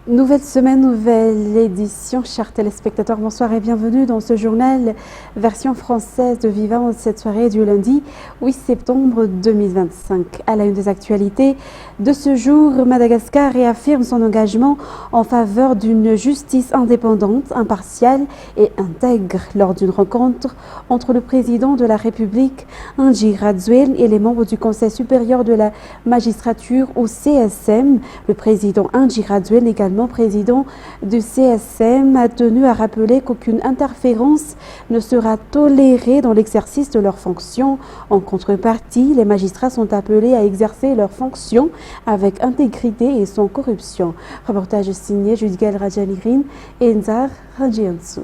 Nouvelle semaine, nouvelle édition. Chers téléspectateurs, bonsoir et bienvenue dans ce journal version française de Vivant cette soirée du lundi 8 septembre 2025. À la une des actualités de ce jour, Madagascar réaffirme son engagement en faveur d'une justice indépendante, impartiale et intègre lors d'une rencontre entre le président de la République, Andry Rajoelina, et les membres du Conseil supérieur de la magistrature au CSM. Le président Andry Rajoelina, également président du CSM, a tenu à rappeler qu'aucune interférence ne sera tolérée dans l'exercice de leurs fonctions. En contrepartie, les magistrats sont appelés à exercer leurs fonctions avec intégrité et sans corruption. Reportage signé Judgal Rajalirin et Nzar Rajiansu.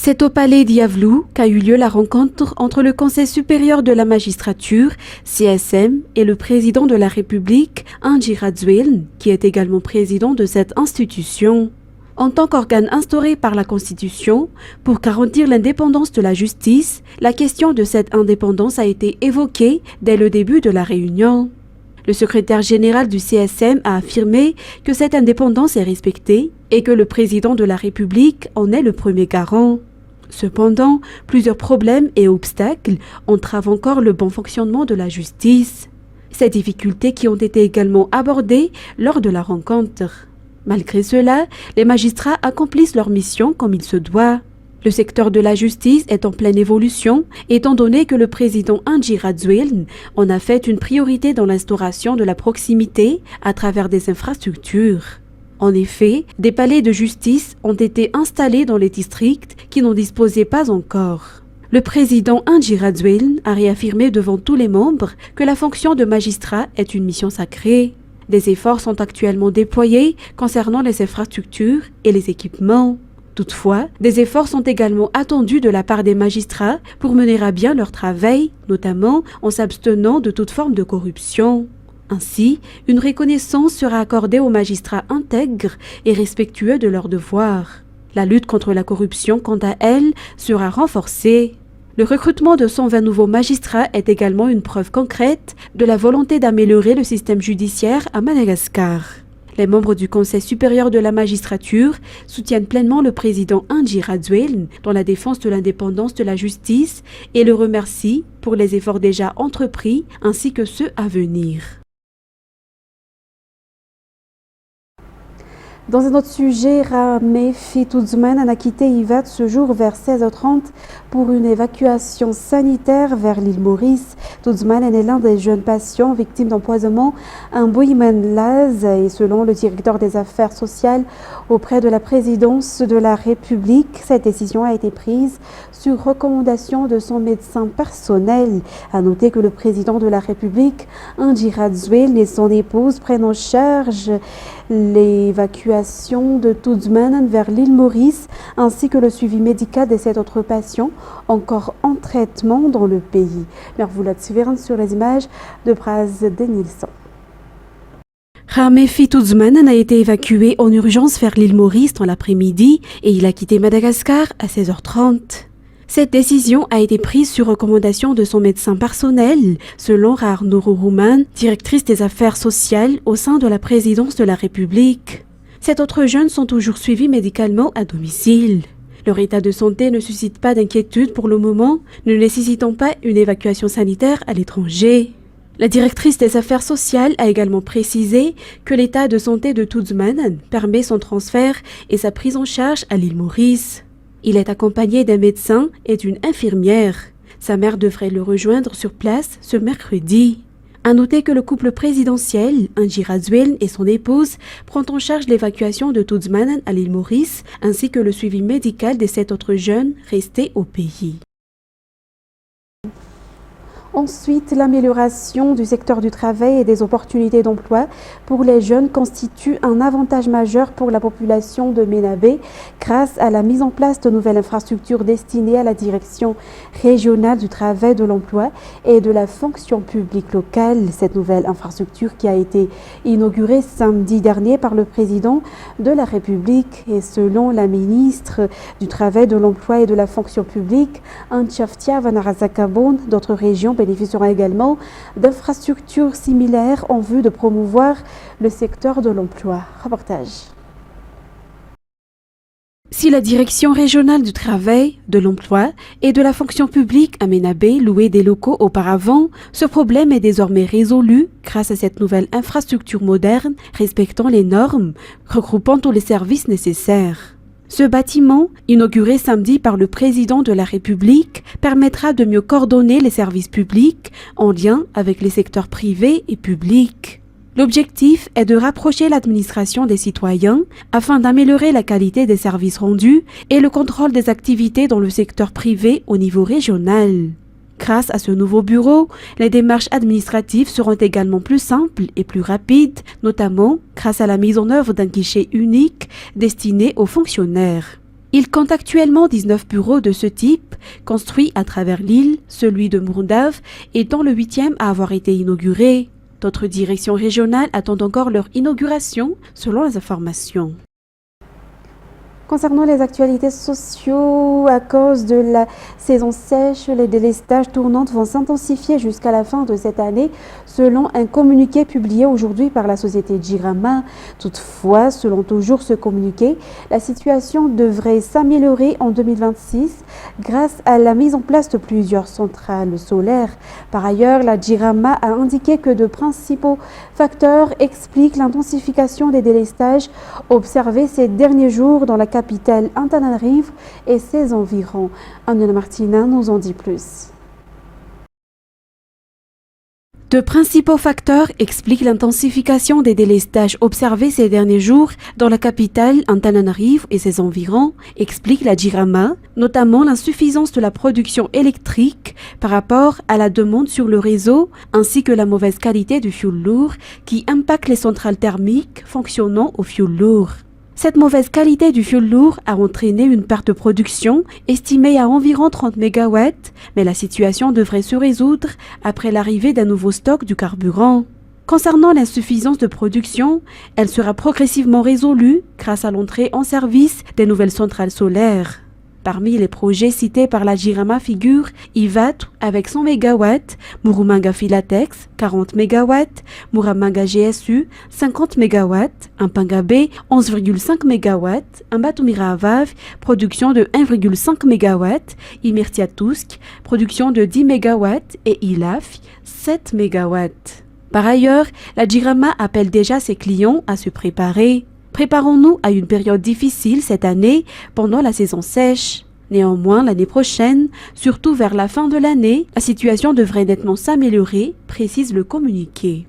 C'est au palais d'Iavlou qu'a eu lieu la rencontre entre le Conseil supérieur de la magistrature, CSM, et le président de la République, Andry Rajoelina, qui est également président de cette institution. En tant qu'organe instauré par la Constitution, pour garantir l'indépendance de la justice, la question de cette indépendance a été évoquée dès le début de la réunion. Le secrétaire général du CSM a affirmé que cette indépendance est respectée et que le président de la République en est le premier garant. Cependant, plusieurs problèmes et obstacles entravent encore le bon fonctionnement de la justice. Ces difficultés qui ont été également abordées lors de la rencontre. Malgré cela, les magistrats accomplissent leur mission comme il se doit. Le secteur de la justice est en pleine évolution, étant donné que le président Andry Rajoelina en a fait une priorité dans l'instauration de la proximité à travers des infrastructures. En effet, des palais de justice ont été installés dans les districts qui n'en disposaient pas encore. Le président Andry Rajoelina a réaffirmé devant tous les membres que la fonction de magistrat est une mission sacrée. Des efforts sont actuellement déployés concernant les infrastructures et les équipements. Toutefois, des efforts sont également attendus de la part des magistrats pour mener à bien leur travail, notamment en s'abstenant de toute forme de corruption. Ainsi, une reconnaissance sera accordée aux magistrats intègres et respectueux de leurs devoirs. La lutte contre la corruption, quant à elle, sera renforcée. Le recrutement de 120 nouveaux magistrats est également une preuve concrète de la volonté d'améliorer le système judiciaire à Madagascar. Les membres du Conseil supérieur de la magistrature soutiennent pleinement le président Andry Rajoelina dans la défense de l'indépendance de la justice et le remercient pour les efforts déjà entrepris ainsi que ceux à venir. Dans un autre sujet, Ramefi Tudjman a quitté Ivat ce jour vers 16h30 pour une évacuation sanitaire vers l'île Maurice. Tudjman est l'un des jeunes patients victimes d'empoisonnement à Boïman-Laz et selon le directeur des affaires sociales auprès de la présidence de la République, cette décision a été prise sur recommandation de son médecin personnel. À noter que le président de la République, Andry Rajoelina, et son épouse prennent en charge l'évacuation de Tudjman vers l'île Maurice ainsi que le suivi médical de 7 autres patients encore en traitement dans le pays. Mervoula Tsiveran sur les images de Praz Denilson. Ramefi Tudjman a été évacué en urgence vers l'île Maurice dans l'après-midi et il a quitté Madagascar à 16h30. Cette décision a été prise sur recommandation de son médecin personnel, selon Rar Nourourouman, directrice des affaires sociales au sein de la présidence de la République. 7 autres jeunes sont toujours suivis médicalement à domicile. Leur état de santé ne suscite pas d'inquiétude pour le moment, ne nécessitant pas une évacuation sanitaire à l'étranger. La directrice des affaires sociales a également précisé que l'état de santé de Tudjman permet son transfert et sa prise en charge à l'île Maurice. Il est accompagné d'un médecin et d'une infirmière. Sa mère devrait le rejoindre sur place ce mercredi. À noter que le couple présidentiel, Andry Rajoelina et son épouse, prend en charge l'évacuation de Tudjman à l'île Maurice ainsi que le suivi médical des 7 autres jeunes restés au pays. Ensuite, l'amélioration du secteur du travail et des opportunités d'emploi pour les jeunes constitue un avantage majeur pour la population de Ménabé grâce à la mise en place de nouvelles infrastructures destinées à la direction régionale du travail, de l'emploi et de la fonction publique locale. Cette nouvelle infrastructure qui a été inaugurée samedi dernier par le président de la République et selon la ministre du Travail, de l'Emploi et de la fonction publique, Antchaftia Vanarazakabon, d'autres régions bénéficieront également d'infrastructures similaires en vue de promouvoir le secteur de l'emploi. Reportage. Si la Direction régionale du travail, de l'emploi et de la fonction publique à Ménabé louait des locaux auparavant, ce problème est désormais résolu grâce à cette nouvelle infrastructure moderne respectant les normes, regroupant tous les services nécessaires. Ce bâtiment, inauguré samedi par le président de la République, permettra de mieux coordonner les services publics en lien avec les secteurs privés et publics. L'objectif est de rapprocher l'administration des citoyens afin d'améliorer la qualité des services rendus et le contrôle des activités dans le secteur privé au niveau régional. Grâce à ce nouveau bureau, les démarches administratives seront également plus simples et plus rapides, notamment grâce à la mise en œuvre d'un guichet unique destiné aux fonctionnaires. Il compte actuellement 19 bureaux de ce type, construits à travers l'île, celui de Mourndave étant le 8e à avoir été inauguré. D'autres directions régionales attendent encore leur inauguration, selon les informations. Concernant les actualités sociaux, à cause de la saison sèche, les délestages tournantes vont s'intensifier jusqu'à la fin de cette année, selon un communiqué publié aujourd'hui par la société Jirama. Toutefois, selon toujours ce communiqué, la situation devrait s'améliorer en 2026 grâce à la mise en place de plusieurs centrales solaires. Par ailleurs, la Jirama a indiqué que de principaux facteurs expliquent l'intensification des délestages observés ces derniers jours dans la capitale Antananarivo et ses environs. Anna Martina nous en dit plus. De principaux facteurs expliquent l'intensification des délestages observés ces derniers jours dans la capitale Antananarivo et ses environs, explique la Jirama, notamment l'insuffisance de la production électrique par rapport à la demande sur le réseau, ainsi que la mauvaise qualité du fioul lourd qui impacte les centrales thermiques fonctionnant au fioul lourd. Cette mauvaise qualité du fioul lourd a entraîné une perte de production estimée à environ 30 MW, mais la situation devrait se résoudre après l'arrivée d'un nouveau stock du carburant. Concernant l'insuffisance de production, elle sera progressivement résolue grâce à l'entrée en service des nouvelles centrales solaires. Parmi les projets cités par la Jirama figurent Ivat avec 100 MW, Murumanga Filatex 40 MW, Muramanga GSU 50 MW, Impangabé 11,5 MW, Ambatumira Avav production de 1,5 MW, Imirtiatusk production de 10 MW et Ilaf 7 MW. Par ailleurs, la Jirama appelle déjà ses clients à se préparer. Préparons-nous à une période difficile cette année pendant la saison sèche. Néanmoins, l'année prochaine, surtout vers la fin de l'année, la situation devrait nettement s'améliorer, précise le communiqué.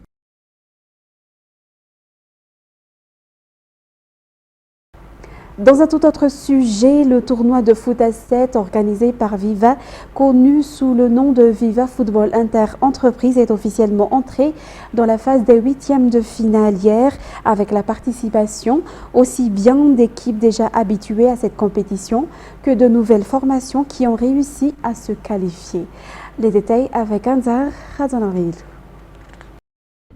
Dans un tout autre sujet, le tournoi de foot à 7 organisé par Viva, connu sous le nom de Viva Football Inter-Entreprise, est officiellement entré dans la phase des 8e de finale hier avec la participation aussi bien d'équipes déjà habituées à cette compétition que de nouvelles formations qui ont réussi à se qualifier. Les détails avec Anzar Radonaville.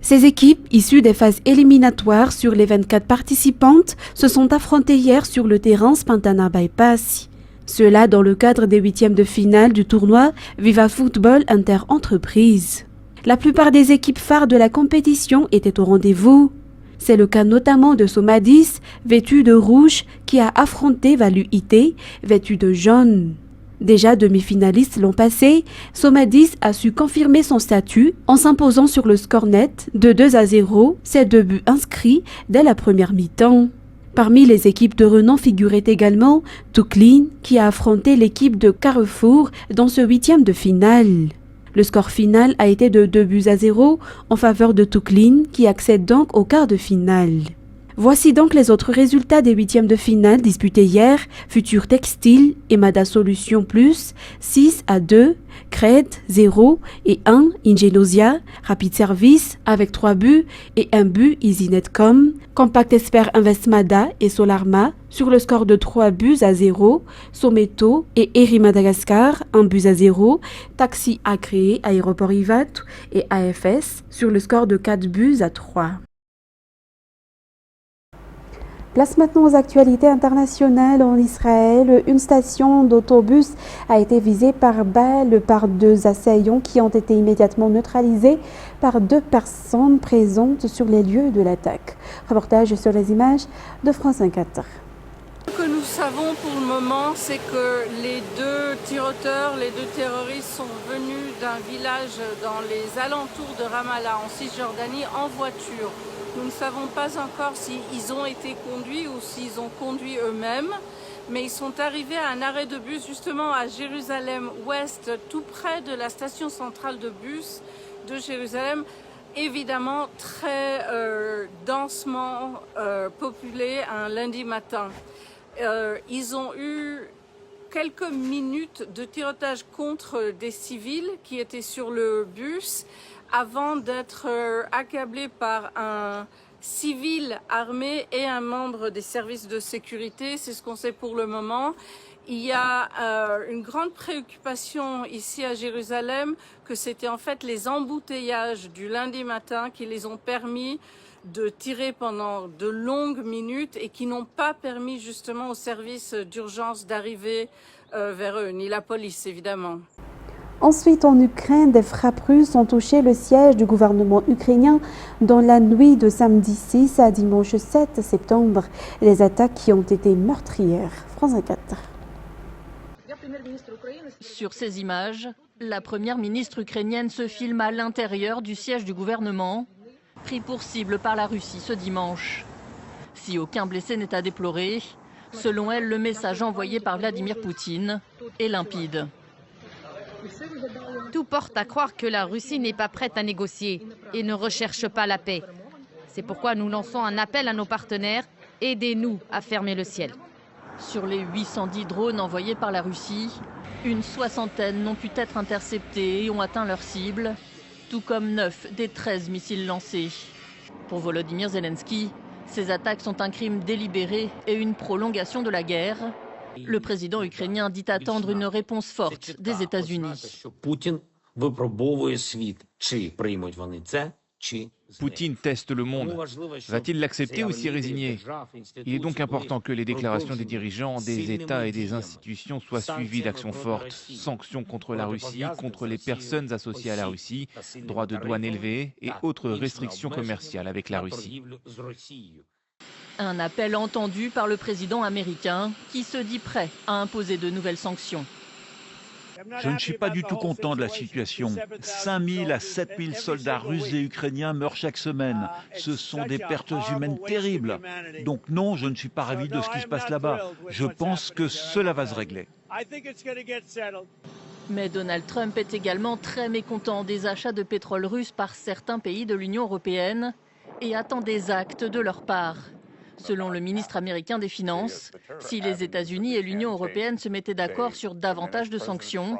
Ces équipes, issues des phases éliminatoires sur les 24 participantes, se sont affrontées hier sur le terrain Spantana Bypass. Cela dans le cadre des 8e de finale du tournoi Viva Football Inter-Entreprise. La plupart des équipes phares de la compétition étaient au rendez-vous. C'est le cas notamment de Somadis, vêtu de rouge, qui a affronté Valu IT, vêtu de jaune. Déjà demi-finaliste l'an passé, Somadis a su confirmer son statut en s'imposant sur le score net de 2-0, ses 2 buts inscrits dès la première mi-temps. Parmi les équipes de renom figurait également Tuklin qui a affronté l'équipe de Carrefour dans ce 8e de finale. Le score final a été de 2-0 en faveur de Tuklin qui accède donc au quart de finale. Voici donc les autres résultats des 8e de finale disputés hier. Futur Textile et Mada Solutions Plus 6-2, Cred 0 et 1 Ingenosia, Rapid Service avec 3 buts et 1 but EasyNetcom, Compact Expert Investmada et Solarma sur le score de 3-0, Someto et Eri Madagascar 1-0, Taxi Agréé Aéroport Ivat et AFS sur le score de 4-3. Place maintenant aux actualités internationales. En Israël, une station d'autobus a été visée par balle par deux assaillants qui ont été immédiatement neutralisés par deux personnes présentes sur les lieux de l'attaque. Reportage sur les images de France 24. Ce que nous savons pour le moment, c'est que les deux tiroteurs, les deux terroristes sont venus d'un village dans les alentours de Ramallah, en Cisjordanie, en voiture. Nous ne savons pas encore s'ils ont été conduits ou s'ils ont conduit eux-mêmes, mais ils sont arrivés à un arrêt de bus justement à Jérusalem-Ouest, tout près de la station centrale de bus de Jérusalem, évidemment très densément populée un lundi matin. Ils ont eu quelques minutes de tirotage contre des civils qui étaient sur le bus avant d'être accablés par un civil armé et un membre des services de sécurité. C'est ce qu'on sait pour le moment. Il y a une grande préoccupation ici à Jérusalem que c'était en fait les embouteillages du lundi matin qui les ont permis de tirer pendant de longues minutes et qui n'ont pas permis justement aux services d'urgence d'arriver vers eux, ni la police évidemment. Ensuite, en Ukraine, des frappes russes ont touché le siège du gouvernement ukrainien dans la nuit de samedi 6 à dimanche 7 septembre. Les attaques qui ont été meurtrières. France 24. Sur ces images, la première ministre ukrainienne se filme à l'intérieur du siège du gouvernement, pris pour cible par la Russie ce dimanche. Si aucun blessé n'est à déplorer, selon elle, le message envoyé par Vladimir Poutine est limpide. Tout porte à croire que la Russie n'est pas prête à négocier et ne recherche pas la paix. C'est pourquoi nous lançons un appel à nos partenaires, aidez-nous à fermer le ciel. Sur les 810 drones envoyés par la Russie, une soixantaine n'ont pu être interceptés et ont atteint leur cible, tout comme 9 des 13 missiles lancés. Pour Volodymyr Zelensky, ces attaques sont un crime délibéré et une prolongation de la guerre. Le président ukrainien dit attendre une réponse forte des États-Unis. Poutine teste le monde. Va-t-il l'accepter ou s'y résigner? Il est donc important que les déclarations des dirigeants des États et des institutions soient suivies d'actions fortes. Sanctions contre la Russie, contre les personnes associées à la Russie, droits de douane élevés et autres restrictions commerciales avec la Russie. Un appel entendu par le président américain qui se dit prêt à imposer de nouvelles sanctions. Je ne suis pas du tout content de la situation. 5 000 à 7 000 soldats russes et ukrainiens meurent chaque semaine. Ce sont des pertes humaines terribles. Donc non, je ne suis pas ravi de ce qui se passe là-bas. Je pense que cela va se régler. Mais Donald Trump est également très mécontent des achats de pétrole russe par certains pays de l'Union européenne et attend des actes de leur part. Selon le ministre américain des Finances, si les États-Unis et l'Union européenne se mettaient d'accord sur davantage de sanctions,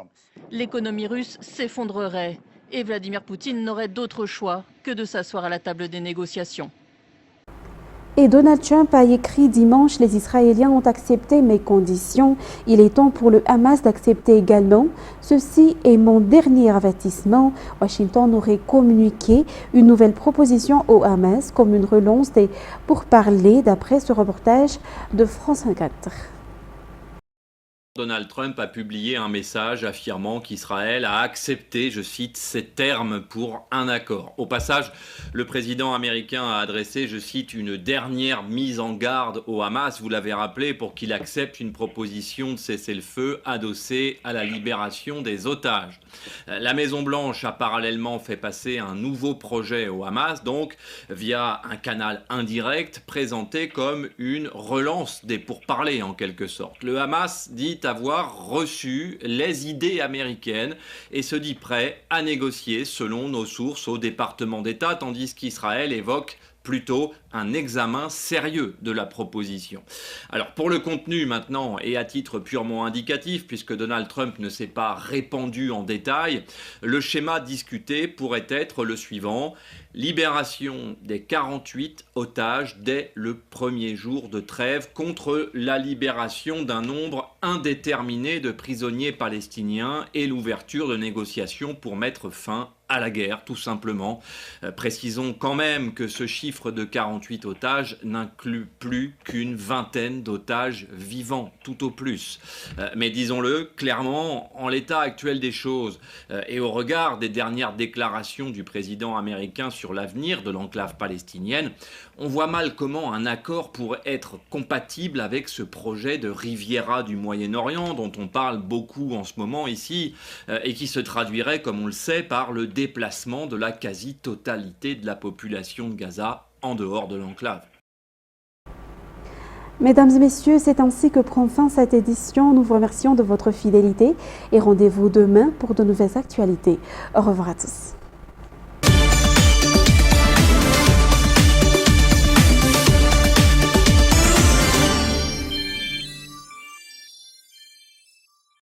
l'économie russe s'effondrerait et Vladimir Poutine n'aurait d'autre choix que de s'asseoir à la table des négociations. Et Donald Trump a écrit dimanche: les Israéliens ont accepté mes conditions. Il est temps pour le Hamas d'accepter également. Ceci est mon dernier avertissement. Washington aurait communiqué une nouvelle proposition au Hamas comme une relance des pourparlers, d'après ce reportage de France 24. Donald Trump a publié un message affirmant qu'Israël a accepté, je cite, ces termes pour un accord. Au passage, le président américain a adressé, je cite, une dernière mise en garde au Hamas, vous l'avez rappelé, pour qu'il accepte une proposition de cessez-le-feu adossée à la libération des otages. La Maison-Blanche a parallèlement fait passer un nouveau projet au Hamas, donc via un canal indirect présenté comme une relance des pourparlers en quelque sorte. Le Hamas dit avoir reçu les idées américaines et se dit prêt à négocier selon nos sources au département d'État, tandis qu'Israël évoque plutôt un examen sérieux de la proposition. Alors pour le contenu maintenant, et à titre purement indicatif, puisque Donald Trump ne s'est pas répandu en détail, le schéma discuté pourrait être le suivant: libération des 48 otages dès le premier jour de trêve contre la libération d'un nombre indéterminé de prisonniers palestiniens et l'ouverture de négociations pour mettre fin à la guerre, tout simplement. Précisons quand même que ce chiffre de 48 48 otages n'inclut plus qu'une vingtaine d'otages vivants, tout au plus. Mais disons-le clairement, en l'état actuel des choses et au regard des dernières déclarations du président américain sur l'avenir de l'enclave palestinienne, on voit mal comment un accord pourrait être compatible avec ce projet de Riviera du Moyen-Orient dont on parle beaucoup en ce moment ici et qui se traduirait, comme on le sait, par le déplacement de la quasi-totalité de la population de Gaza en dehors de l'enclave. Mesdames et messieurs, c'est ainsi que prend fin cette édition. Nous vous remercions de votre fidélité et rendez-vous demain pour de nouvelles actualités. Au revoir à tous.